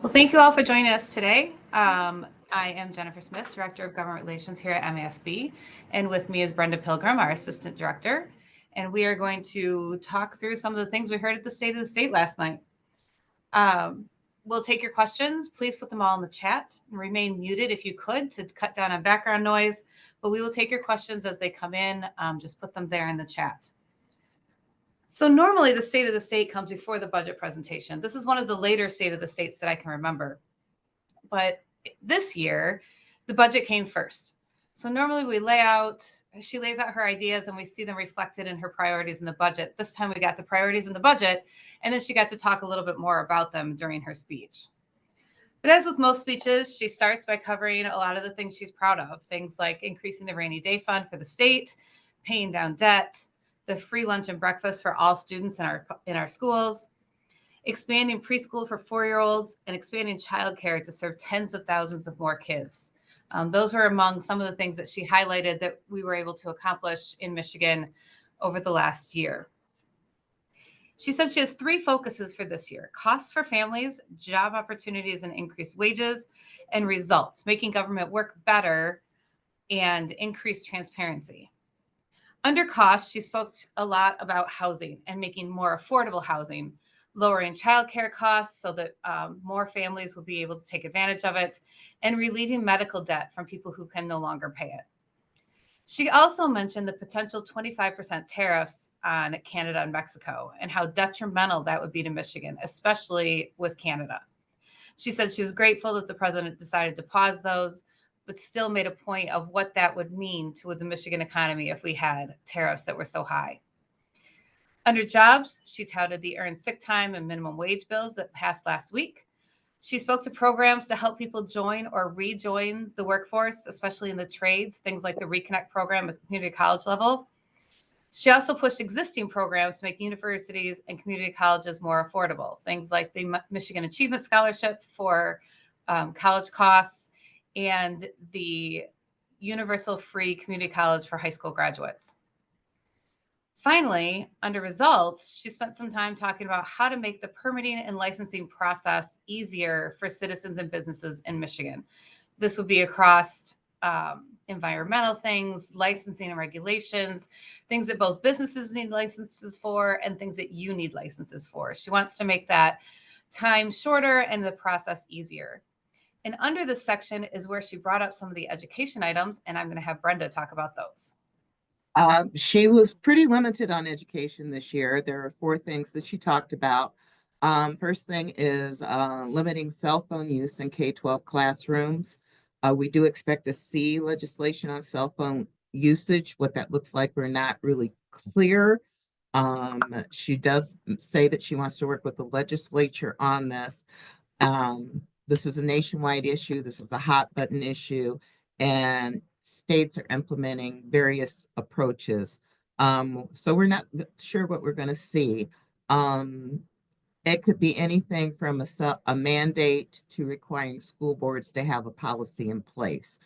Well, thank you all for joining us today. I am Jennifer Smith, Director of Government Relations here at MASB, and with me is Brenda Pilgrim, our Assistant Director. And we are going to talk through some of the things we heard at the State of the State last night. We'll take your questions. Please put them all in the chat and remain muted if you could to cut down on background noise. But we will take your questions as they come in. Just put them there in the chat. So normally the State of the State comes before the budget presentation. This is one of the later State of the States that I can remember. But this year, the budget came first. So normally she lays out her ideas and we see them reflected in her priorities in the budget. This time we got the priorities in the budget, and then she got to talk a little bit more about them during her speech. But as with most speeches, she starts by covering a lot of the things she's proud of, things like increasing the rainy day fund for the state, paying down debt, the free lunch and breakfast for all students in our schools, expanding preschool for 4-year-olds, and expanding childcare to serve tens of thousands of more kids. Those were among some of the things that she highlighted that we were able to accomplish in Michigan over the last year. She said she has 3 focuses for this year: costs for families, job opportunities and increased wages, and results, making government work better and increased transparency. Under costs, she spoke a lot about housing and making more affordable housing, lowering childcare costs so that more families will be able to take advantage of it, and relieving medical debt from people who can no longer pay it. She also mentioned the potential 25% tariffs on Canada and Mexico and how detrimental that would be to Michigan, especially with Canada. She said she was grateful that the president decided to pause those, but still made a point of what that would mean to the Michigan economy if we had tariffs that were so high. Under jobs, she touted the earned sick time and minimum wage bills that passed last week. She spoke to programs to help people join or rejoin the workforce, especially in the trades, things like the Reconnect program at the community college level. She also pushed existing programs to make universities and community colleges more affordable, things like the Michigan Achievement Scholarship for college costs and the Universal Free Community College for high school graduates. Finally, under results, she spent some time talking about how to make the permitting and licensing process easier for citizens and businesses in Michigan. This would be across environmental things, licensing and regulations, things that both businesses need licenses for and things that you need licenses for. She wants to make that time shorter and the process easier. And under this section is where she brought up some of the education items, and I'm going to have Brenda talk about those. She was pretty limited on education this year. There are 4 things that she talked about. First thing is limiting cell phone use in K-12 classrooms. We do expect to see legislation on cell phone usage. What that looks like, we're not really clear. She does say that she wants to work with the legislature on this. This is a nationwide issue. This is a hot button issue, and states are implementing various approaches. So we're not sure what we're going to see. It could be anything from a mandate to requiring school boards to have a policy in place.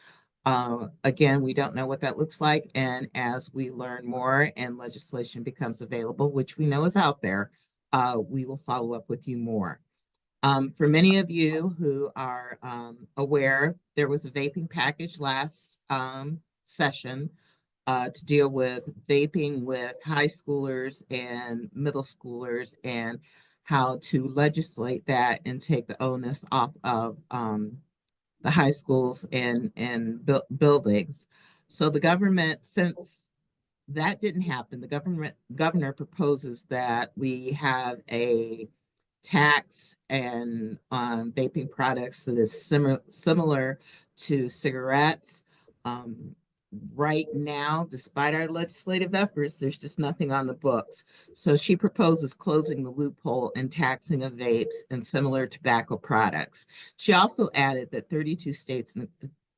Again, we don't know what that looks like. And as we learn more and legislation becomes available, which we know is out there, we will follow up with you more. For many of you who are aware, there was a vaping package last session to deal with vaping with high schoolers and middle schoolers and how to legislate that and take the onus off of the high schools and buildings. So the government, since that didn't happen, the governor proposes that we have a tax and vaping products that is similar to cigarettes. Right now, despite our legislative efforts, there's just nothing on the books. So she proposes closing the loophole and taxing of vapes and similar tobacco products. She also added that 32 states in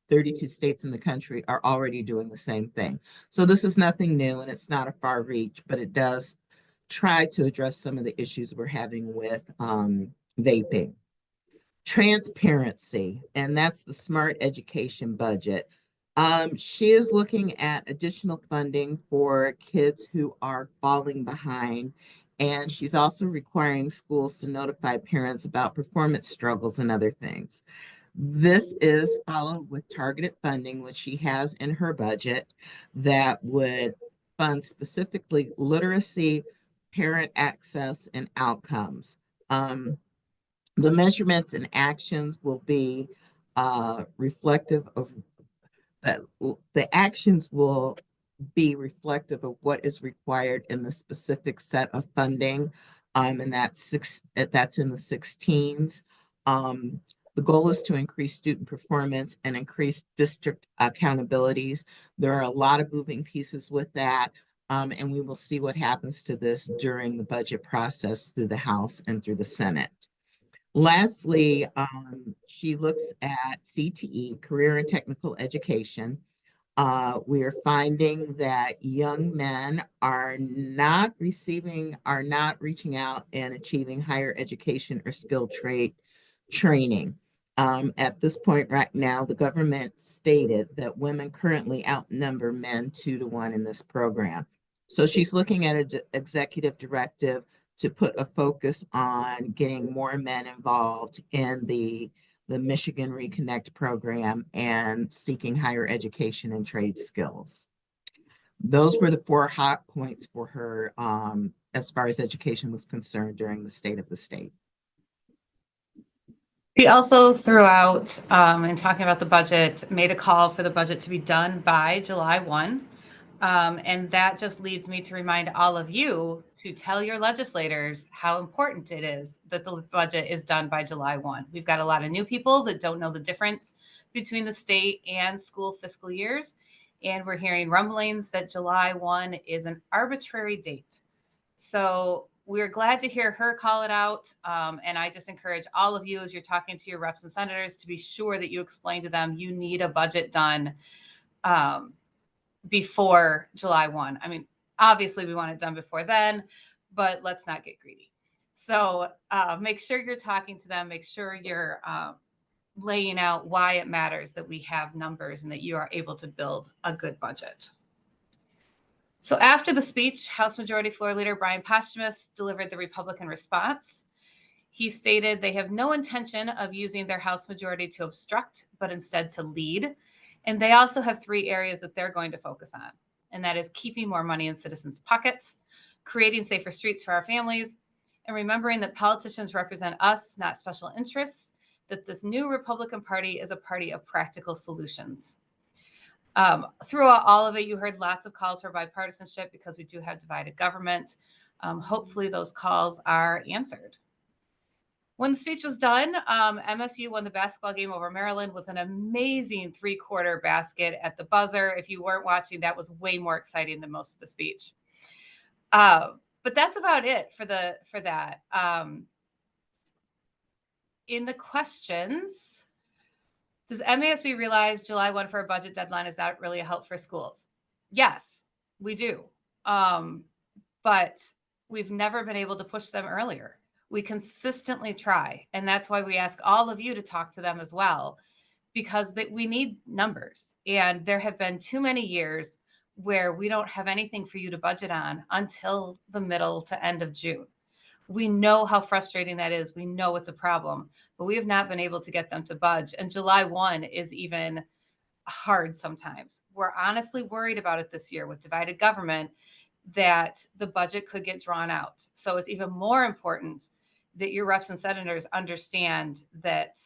the country are already doing the same thing. So this is nothing new and it's not a far reach, but it does try to address some of the issues we're having with vaping. Transparency, and that's the smart education budget. She is looking at additional funding for kids who are falling behind And she's also requiring schools to notify parents about performance struggles and other things. This is followed with targeted funding, which she has in her budget, that would fund specifically literacy, parent access, and outcomes. The measurements and actions will be reflective of that. The actions will be reflective of what is required in the specific set of funding. And that's in the 16s. The goal is to increase student performance and increase district accountabilities. There are a lot of moving pieces with that. And we will see what happens to this during the budget process through the House and through the Senate. Lastly, she looks at CTE, Career and Technical Education. We are finding that young men are not reaching out and achieving higher education or skill trade training. At this point right now, the government stated that women currently outnumber men 2-to-1 in this program. So she's looking at an executive directive to put a focus on getting more men involved in the Michigan Reconnect program and seeking higher education and trade skills. Those were the 4 hot points for her as far as education was concerned during the State of the State. She also threw out, in talking about the budget, made a call for the budget to be done by July 1. And that just leads me to remind all of you to tell your legislators how important it is that the budget is done by July 1. We've got a lot of new people that don't know the difference between the state and school fiscal years. And we're hearing rumblings that July 1 is an arbitrary date. So we're glad to hear her call it out. And I just encourage all of you, as you're talking to your reps and senators, to be sure that you explain to them you need a budget done before July 1. I mean, obviously we want it done before then, but let's not get greedy. So make sure you're talking to them, make sure you're laying out why it matters that we have numbers and that you are able to build a good budget. So after the speech, House Majority Floor Leader Brian Posthumus delivered the Republican response. He stated they have no intention of using their House majority to obstruct, but instead to lead. And they also have 3 areas that they're going to focus on. And that is keeping more money in citizens' pockets, creating safer streets for our families, and remembering that politicians represent us, not special interests, that this new Republican Party is a party of practical solutions. Throughout all of it, you heard lots of calls for bipartisanship because we do have divided government. Hopefully those calls are answered. When the speech was done, MSU won the basketball game over Maryland with an amazing 3-quarter basket at the buzzer. If you weren't watching, that was way more exciting than most of the speech. But that's about it for that. In the questions, does MASB realize July 1 for a budget deadline is not really a help for schools? Yes, we do. But we've never been able to push them earlier. We consistently try. And that's why we ask all of you to talk to them as well, because we need numbers. And there have been too many years where we don't have anything for you to budget on until the middle to end of June. We know how frustrating that is. We know it's a problem, but we have not been able to get them to budge. And July 1 is even hard sometimes. We're honestly worried about it this year with divided government, that the budget could get drawn out. So it's even more important that your reps and senators understand that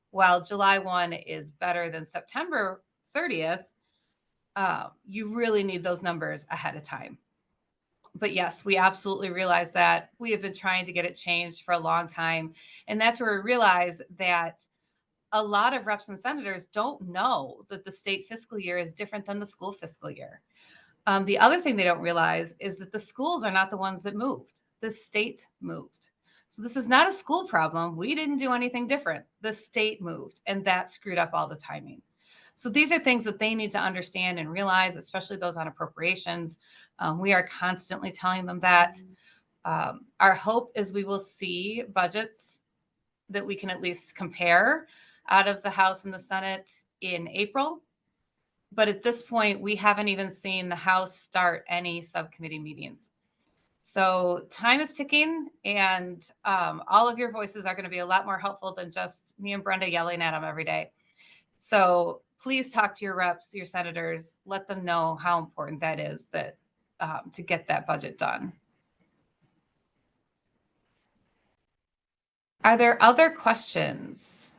while July 1 is better than September 30th, you really need those numbers ahead of time. But yes, we absolutely realize that. We have been trying to get it changed for a long time. And that's where we realize that a lot of reps and senators don't know that the state fiscal year is different than the school fiscal year. The other thing they don't realize is that the schools are not the ones that moved. The state moved. So this is not a school problem. We didn't do anything different. The state moved, and that screwed up all the timing. So these are things that they need to understand and realize, especially those on appropriations. We are constantly telling them that. Our hope is we will see budgets that we can at least compare out of the House and the Senate in April. But at this point, we haven't even seen the House start any subcommittee meetings. So time is ticking, and all of your voices are going to be a lot more helpful than just me and Brenda yelling at them every day. So please talk to your reps, your senators, let them know how important that is that to get that budget done. Are there other questions?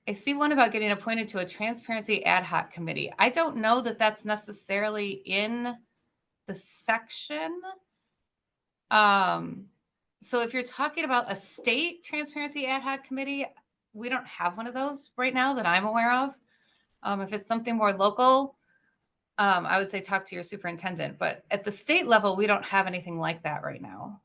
I see one about getting appointed to a transparency ad hoc committee. I don't know that that's necessarily in the section. So if you're talking about a state transparency ad hoc committee, we don't have one of those right now that I'm aware of. If it's something more local, I would say talk to your superintendent, but at the state level, we don't have anything like that right now.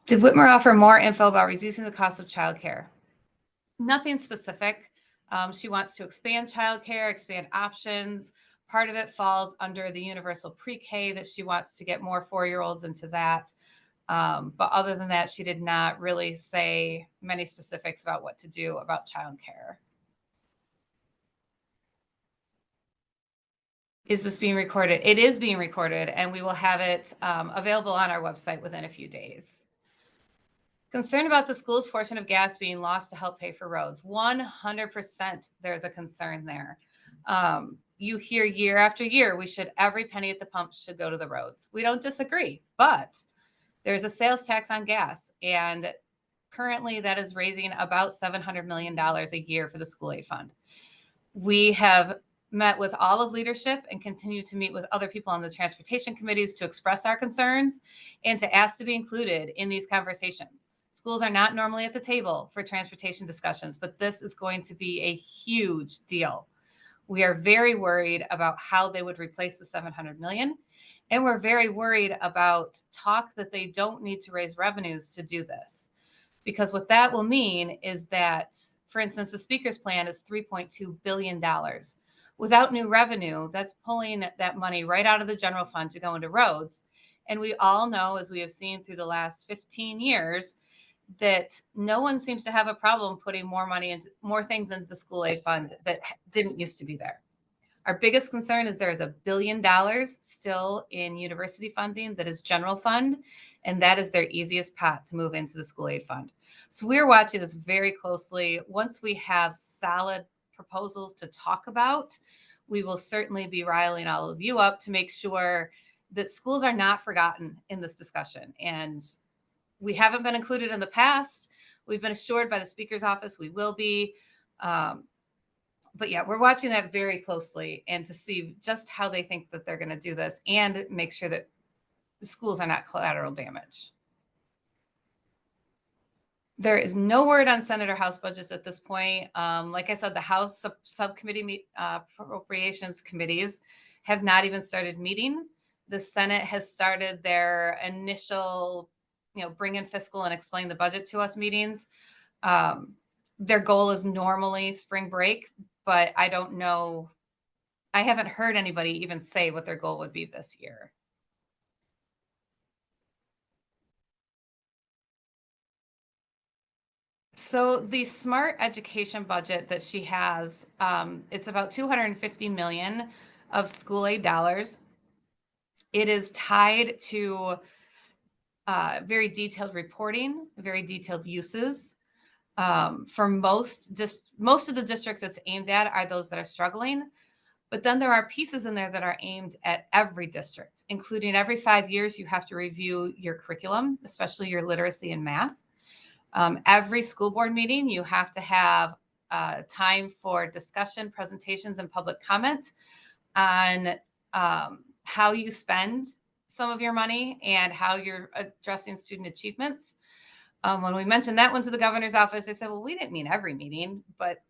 Did Whitmer offer more info about reducing the cost of childcare? Nothing specific. She wants to expand childcare, expand options. Part of it falls under the universal pre-K that she wants to get more 4-year-olds into that. But other than that, she did not really say many specifics about what to do about childcare. Is this being recorded? It is being recorded, and we will have it available on our website within a few days. Concern about the school's portion of gas being lost to help pay for roads. 100% there's a concern there. You hear year after year, every penny at the pump should go to the roads. We don't disagree, but there's a sales tax on gas, and currently that is raising about $700 million a year for the school aid fund. We have met with all of leadership and continue to meet with other people on the transportation committees to express our concerns and to ask to be included in these conversations. Schools are not normally at the table for transportation discussions, but this is going to be a huge deal. We are very worried about how they would replace the $700 million. And we're very worried about talk that they don't need to raise revenues to do this. Because what that will mean is that, for instance, the speaker's plan is $3.2 billion. Without new revenue, that's pulling that money right out of the general fund to go into roads. And we all know, as we have seen through the last 15 years, that no one seems to have a problem putting more money into more things into the school aid fund that didn't used to be there. Our biggest concern is there is $1 billion still in university funding that is general fund, and that is their easiest pot to move into the school aid fund. So we're watching this very closely. Once we have solid proposals to talk about, we will certainly be riling all of you up to make sure that schools are not forgotten in this discussion. And we haven't been included in the past. We've been assured by the Speaker's office we will be. But yeah, we're watching that very closely and to see just how they think that they're going to do this and make sure that the schools are not collateral damage. There is no word on Senate or House budgets at this point. Like I said, the House subcommittee appropriations committees have not even started meeting. The Senate has started their initial, bring in fiscal and explain the budget to us meetings. Their goal is normally spring break, but I don't know. I haven't heard anybody even say what their goal would be this year. So the smart education budget that she has, it's about $250 million of school aid dollars. It is tied to very detailed reporting, very detailed uses. For most of the districts it's aimed at are those that are struggling. But then there are pieces in there that are aimed at every district, including every 5 years, you have to review your curriculum, especially your literacy and math. Every school board meeting, you have to have time for discussion, presentations, and public comment on how you spend some of your money and how you're addressing student achievements. When we mentioned that one to the governor's office, they said, well, we didn't mean every meeting, but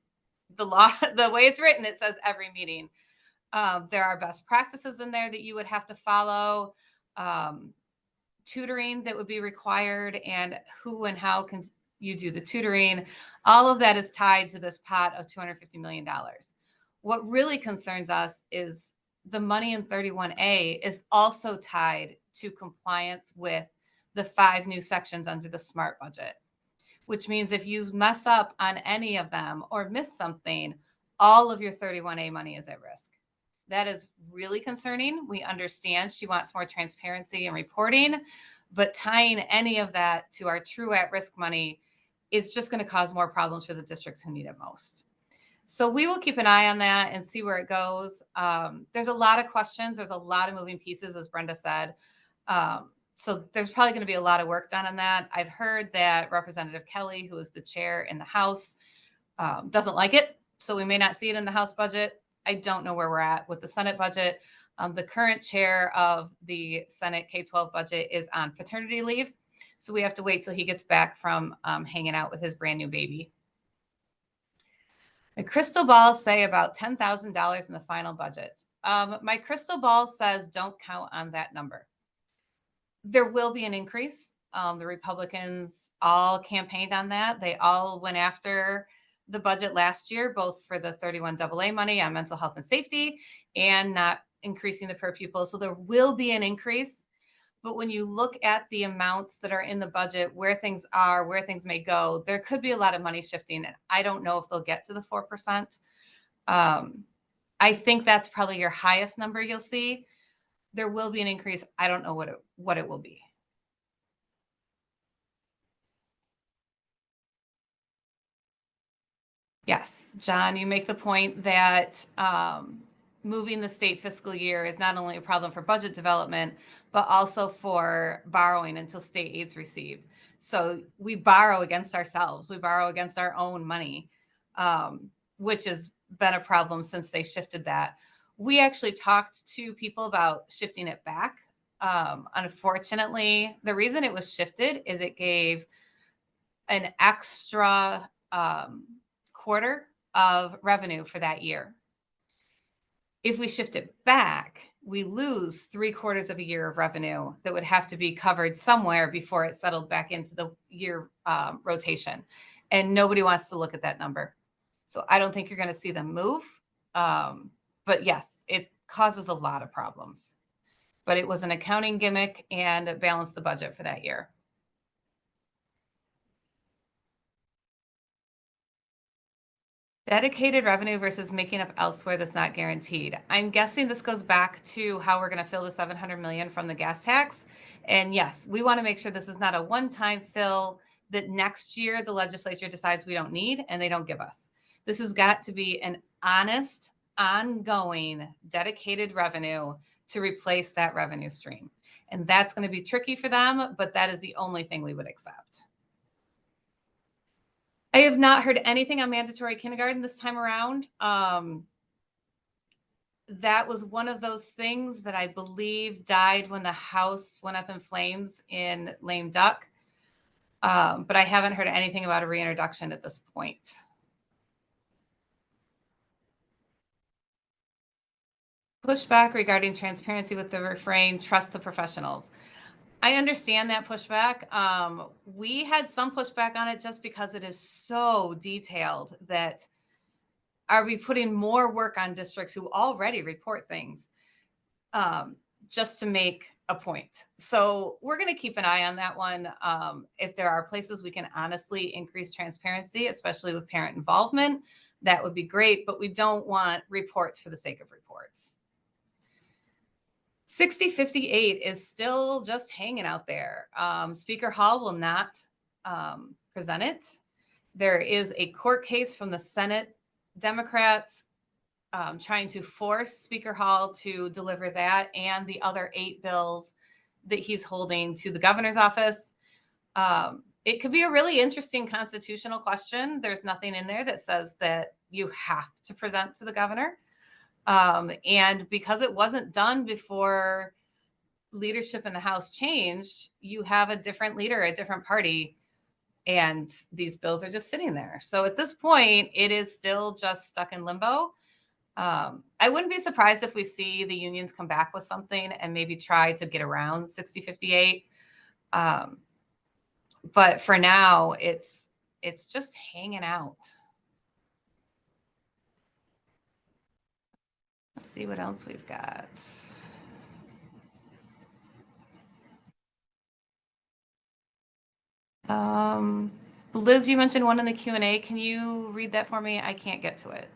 the law, the way it's written, it says every meeting. There are best practices in there that you would have to follow, tutoring that would be required, and who and how can you do the tutoring. All of that is tied to this pot of $250 million. What really concerns us is the money in 31A is also tied to compliance with the 5 new sections under the SMART budget, which means if you mess up on any of them or miss something, all of your 31A money is at risk. That is really concerning. We understand she wants more transparency and reporting, but tying any of that to our true at-risk money is just going to cause more problems for the districts who need it most. So we will keep an eye on that and see where it goes. There's a lot of questions. There's a lot of moving pieces, as Brenda said. So there's probably going to be a lot of work done on that. I've heard that Representative Kelly, who is the chair in the House, doesn't like it. So we may not see it in the House budget. I don't know where we're at with the Senate budget. The current chair of the Senate K-12 budget is on paternity leave. So we have to wait till he gets back from hanging out with his brand new baby. My crystal balls say about $10,000 in the final budget. My crystal ball says don't count on that number. There will be an increase. The Republicans all campaigned on that. They all went after the budget last year, both for the 31AA money on mental health and safety and not increasing the per pupil. So there will be an increase. But when you look at the amounts that are in the budget, where things are, where things may go, there could be a lot of money shifting. And I don't know if they'll get to the 4%. I think that's probably your highest number you'll see. There will be an increase. I don't know what it will be. Yes, John, you make the point that moving the state fiscal year is not only a problem for budget development, but also for borrowing until state aid's received. So we borrow against ourselves. We borrow against our own money, which has been a problem since they shifted that. We actually talked to people about shifting it back. Unfortunately, the reason it was shifted is it gave an extra quarter of revenue for that year. If we shift it back, we lose 3/4 of a year of revenue that would have to be covered somewhere before it settled back into the year rotation. And nobody wants to look at that number. So I don't think you're going to see them move. But yes, it causes a lot of problems. But it was an accounting gimmick and it balanced the budget for that year. Dedicated revenue versus making up elsewhere that's not guaranteed. I'm guessing this goes back to how we're going to fill the $700 million from the gas tax. And yes, we want to make sure this is not a one-time fill that next year the legislature decides we don't need and they don't give us. This has got to be an honest, ongoing, dedicated revenue to replace that revenue stream. And that's going to be tricky for them, but that is the only thing we would accept. I have not heard anything on mandatory kindergarten this time around. That was one of those things that I believe died when the House went up in flames in lame duck. But I haven't heard anything about a reintroduction at this point. Pushback regarding transparency with the refrain, trust the professionals. I understand that pushback. We had some pushback on it just because it is so detailed that are we putting more work on districts who already report things just to make a point? So we're going to keep an eye on that one. If there are places we can honestly increase transparency, especially with parent involvement, that would be great, but we don't want reports for the sake of reports. 6058 is still just hanging out there. Speaker Hall will not present it. There is a court case from the Senate Democrats trying to force Speaker Hall to deliver that and the other 8 bills that he's holding to the governor's office. It could be a really interesting constitutional question. There's nothing in there that says that you have to present to the governor. And because it wasn't done before leadership in the House changed, you have a different leader, a different party, and these bills are just sitting there. So at this point, it is still just stuck in limbo. I wouldn't be surprised if we see the unions come back with something and maybe try to get around 6058. But for now, it's just hanging out. Let's see what else we've got. Liz, you mentioned one in the Q&A. Can you read that for me? I can't get to it.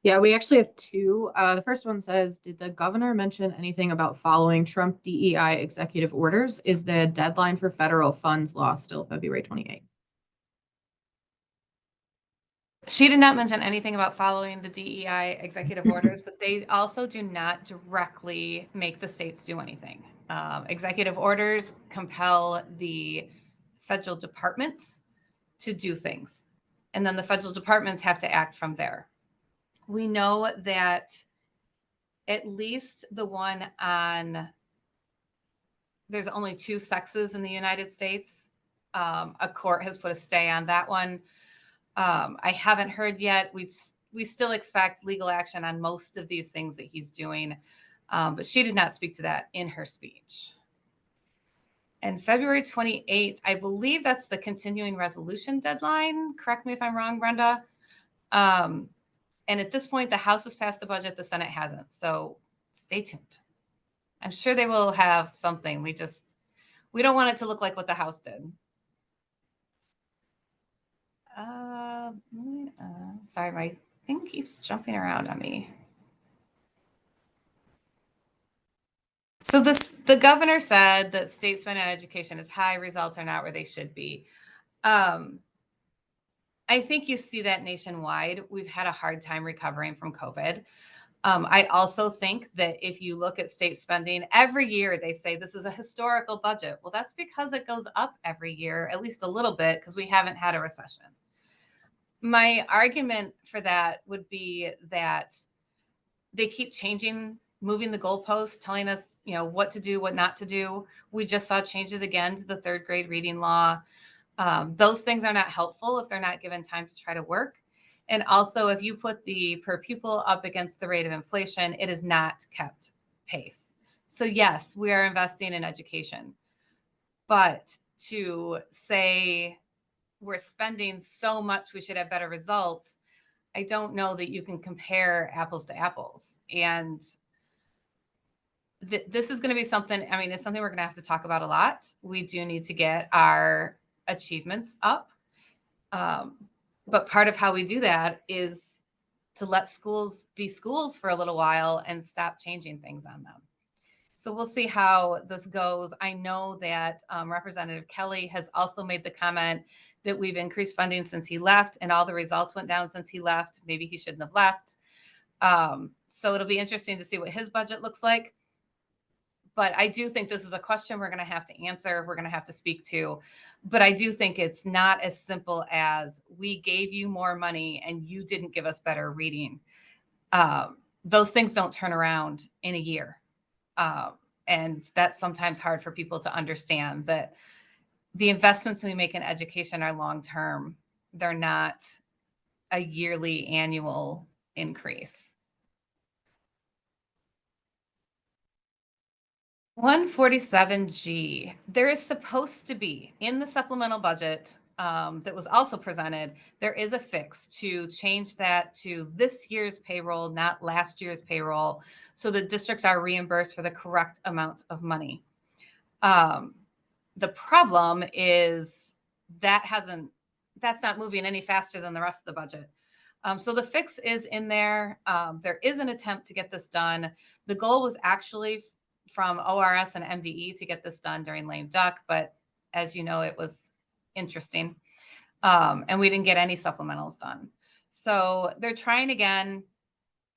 Yeah, we actually have two. The first one says, did the governor mention anything about following Trump DEI executive orders? Is the deadline for federal funds law still February 28th? She did not mention anything about following the DEI executive orders, but they also do not directly make the states do anything. Executive orders compel the federal departments to do things, and then the federal departments have to act from there. We know that at least the one on, there's only 2 sexes in the United States. A court has put a stay on that one. I haven't heard yet. We still expect legal action on most of these things that he's doing, but she did not speak to that in her speech. And February 28th, I believe that's the continuing resolution deadline. Correct me if I'm wrong, Brenda. And at this point, the House has passed the budget, the Senate hasn't. So stay tuned. I'm sure they will have something. We don't want it to look like what the House did. Sorry, my thing keeps jumping around on me. So the governor said that state spending on education is high, results are not where they should be. I think you see that nationwide. We've had a hard time recovering from COVID. I also think that if you look at state spending, every year they say this is a historical budget. Well, that's because it goes up every year, at least a little bit, because we haven't had a recession. My argument for that would be that they keep changing, moving the goalposts, telling us, what to do, what not to do. We just saw changes again to the 3rd grade reading law. Those things are not helpful if they're not given time to try to work. And also, if you put the per pupil up against the rate of inflation, it is not kept pace. So yes, we are investing in education. But to say we're spending so much, we should have better results, I don't know that you can compare apples to apples. And this is going to be something, it's something we're going to have to talk about a lot. We do need to get our achievements up. But part of how we do that is to let schools be schools for a little while and stop changing things on them. So we'll see how this goes. I know that Representative Kelly has also made the comment that we've increased funding since he left and all the results went down since he left. Maybe he shouldn't have left. So it'll be interesting to see what his budget looks like. But I do think this is a question we're going to have to answer. We're going to have to speak to. But I do think it's not as simple as we gave you more money and you didn't give us better reading. Those things don't turn around in a year. And that's sometimes hard for people to understand, that the investments we make in education are long-term. They're not a yearly annual increase. 147G, there is supposed to be in the supplemental budget that was also presented, there is a fix to change that to this year's payroll, not last year's payroll, so that districts are reimbursed for the correct amount of money. The problem is that's not moving any faster than the rest of the budget. So the fix is in there. There is an attempt to get this done. The goal was actually from ORS and MDE to get this done during lame duck, but as you know, it was interesting. And we didn't get any supplementals done. So they're trying again.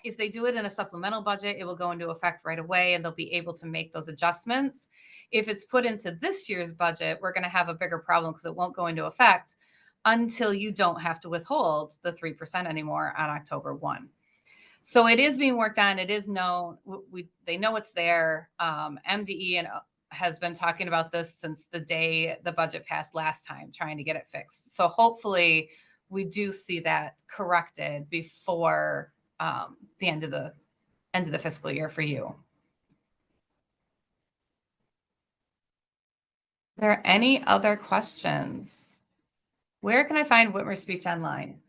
If they do it in a supplemental budget, it will go into effect right away and they'll be able to make those adjustments. If it's put into this year's budget, we're going to have a bigger problem because it won't go into effect until you don't have to withhold the 3% anymore on October 1. So it is being worked on. It is known. They know it's there. MDE has been talking about this since the day the budget passed last time, trying to get it fixed. So hopefully we do see that corrected before the end of the fiscal year for you. Are there any other questions? Where can I find Whitmer Speech Online?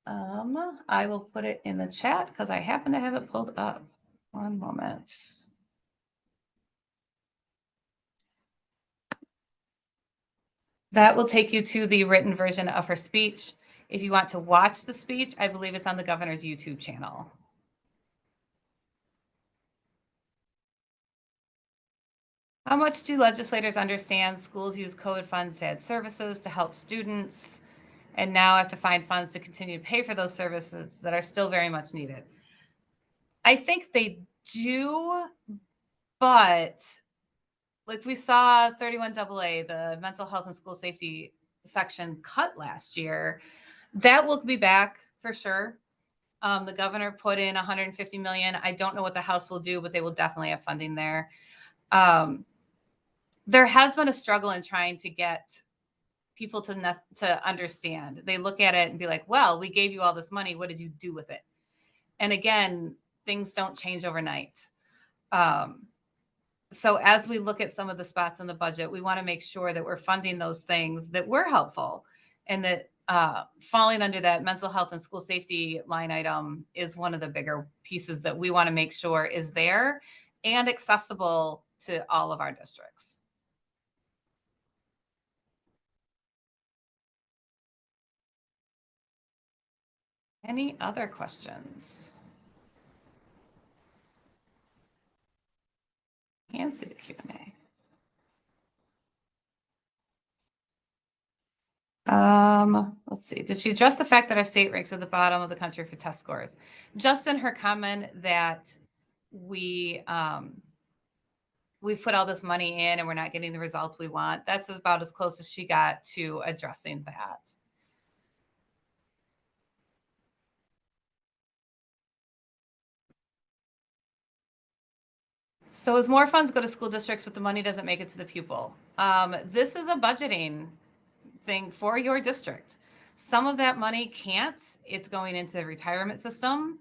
I will put it in the chat because I happen to have it pulled up. One moment. That will take you to the written version of her speech. If you want to watch the speech, I believe it's on the governor's YouTube channel. How much do legislators understand schools use COVID funds to add services to help students and now have to find funds to continue to pay for those services that are still very much needed? I think they do, but like we saw 31AA, the mental health and school safety section cut last year. That will be back for sure. The governor put in 150 million. I don't know what the House will do, but they will definitely have funding there. There has been a struggle in trying to get people to understand. They look at it and be like, well, we gave you all this money. What did you do with it? And again, things don't change overnight. So as we look at some of the spots in the budget, we want to make sure that we're funding those things that were helpful, and that falling under that mental health and school safety line item is one of the bigger pieces that we want to make sure is there and accessible to all of our districts. Any other questions? Can't see the Q&A. Let's see. Did she address the fact that our state ranks at the bottom of the country for test scores? Just in her comment that we've put all this money in and we're not getting the results we want. That's about as close as she got to addressing that. So as more funds go to school districts, but the money doesn't make it to the pupil. This is a budgeting thing for your district. Some of that money can't. It's going into the retirement system.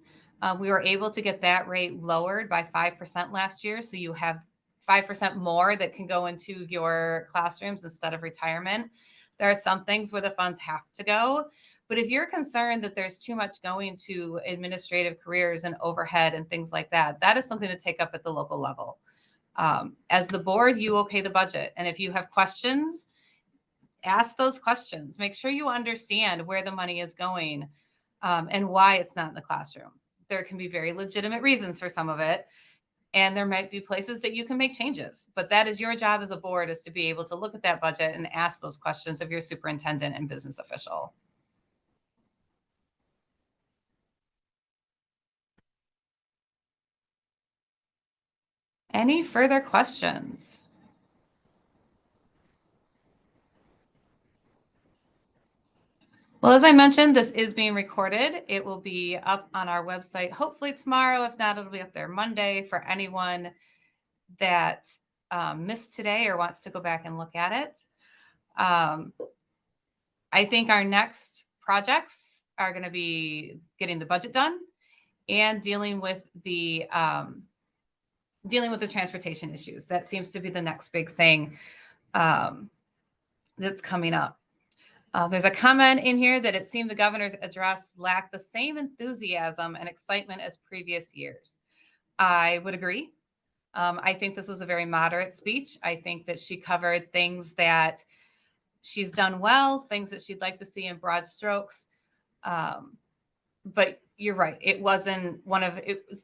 We were able to get that rate lowered by 5% last year. So you have 5% more that can go into your classrooms instead of retirement. There are some things where the funds have to go. But if you're concerned that there's too much going to administrative careers and overhead and things like that, that is something to take up at the local level. As the board, you okay the budget. And if you have questions, ask those questions. Make sure you understand where the money is going and why it's not in the classroom. There can be very legitimate reasons for some of it. And there might be places that you can make changes. But that is your job as a board, is to be able to look at that budget and ask those questions of your superintendent and business official. Any further questions? Well, as I mentioned, this is being recorded. It will be up on our website, hopefully tomorrow. If not, it'll be up there Monday for anyone that missed today or wants to go back and look at it. I think our next projects are going to be getting the budget done and dealing with the transportation issues. That seems to be the next big thing that's coming up. There's a comment in here that it seemed the governor's address lacked the same enthusiasm and excitement as previous years. I would agree. I think this was a very moderate speech. I think that she covered things that she's done well, things that she'd like to see in broad strokes. But you're right. It was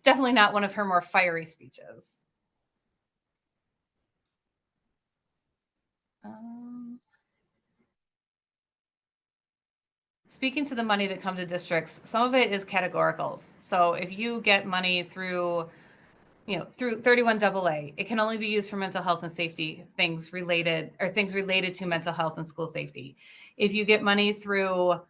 definitely not one of her more fiery speeches. Speaking to the money that comes to districts, some of it is categoricals. So if you get money through 31AA, it can only be used for mental health and safety things related to mental health and school safety. If you get money through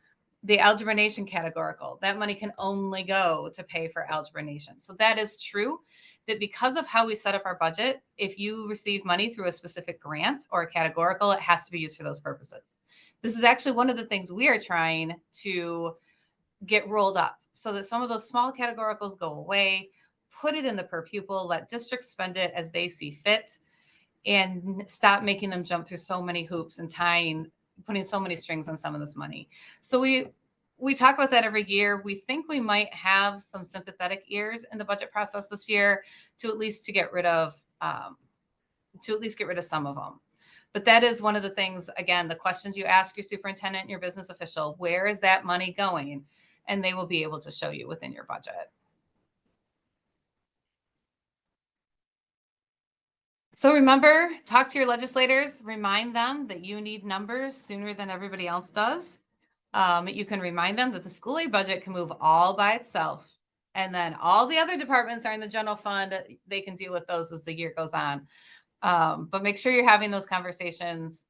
the Algebra Nation categorical, that money can only go to pay for Algebra Nation. So that is true, that because of how we set up our budget, if you receive money through a specific grant or a categorical, it has to be used for those purposes. This is actually one of the things we are trying to get rolled up so that some of those small categoricals go away, put it in the per pupil, let districts spend it as they see fit, and stop making them jump through so many hoops and putting so many strings on some of this money. So we talk about that every year. We think we might have some sympathetic ears in the budget process this year to at least get rid of some of them. But that is one of the things, again, the questions you ask your superintendent and your business official, where is that money going? And they will be able to show you within your budget. So remember, talk to your legislators, remind them that you need numbers sooner than everybody else does. You can remind them that the school aid budget can move all by itself. And then all the other departments are in the general fund. They can deal with those as the year goes on. But make sure you're having those conversations.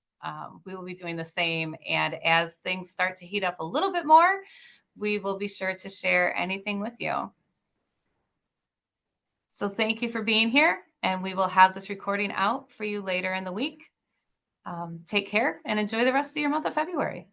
We will be doing the same. And as things start to heat up a little bit more, we will be sure to share anything with you. So thank you for being here. And we will have this recording out for you later in the week. Take care and enjoy the rest of your month of February.